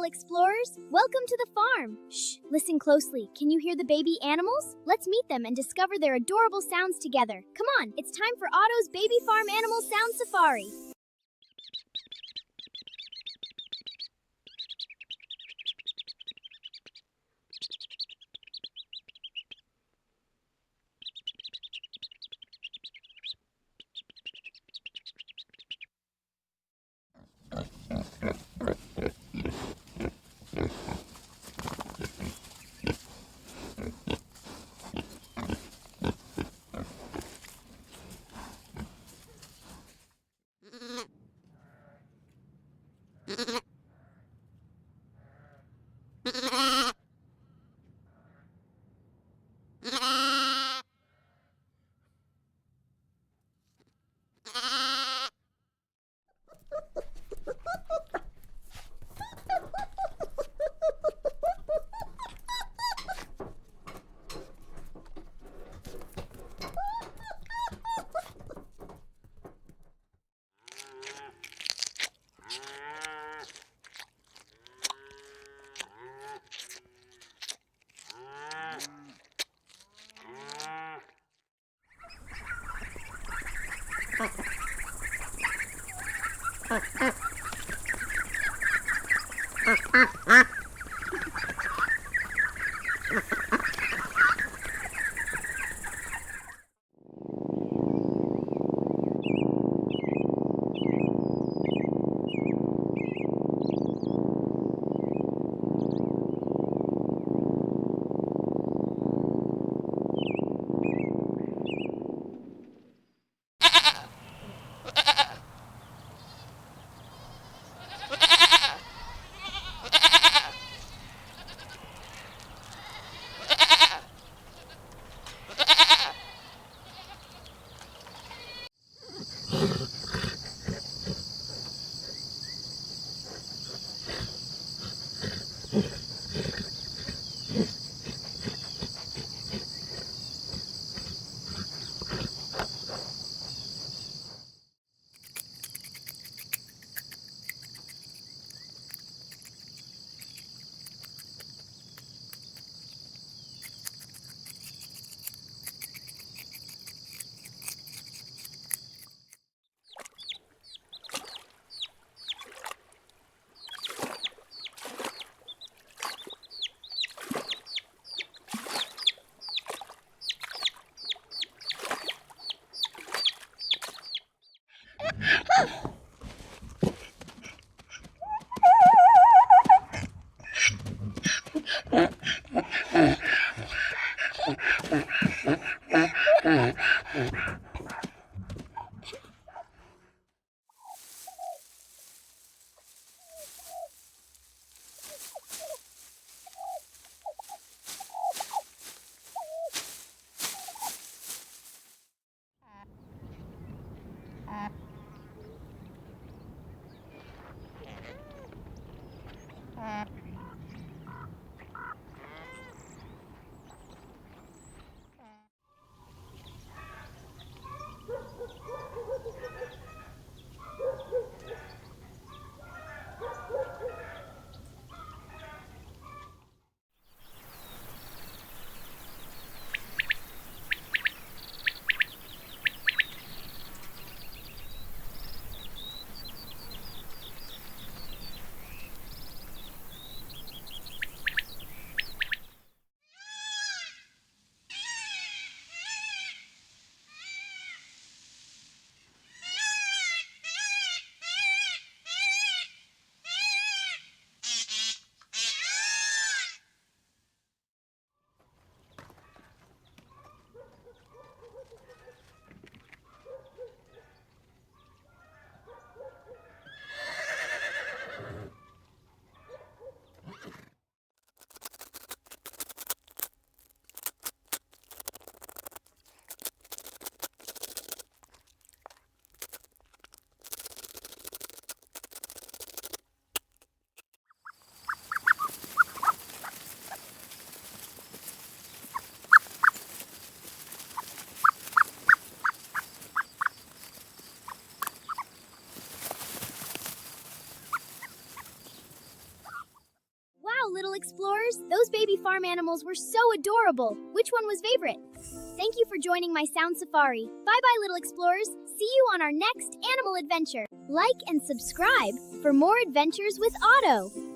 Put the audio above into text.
explorers. Welcome to the farm. Shh, listen closely. Can you hear the baby animals? Let's meet them and discover their adorable sounds together. Come on, it's time for Otto's Baby Farm Animal Sound Safari. little explorers. Those baby farm animals were so adorable. Which one was favorite? Thank you for joining my sound safari. Bye-bye, little explorers. See you on our next animal adventure. Like and subscribe for more adventures with Otto.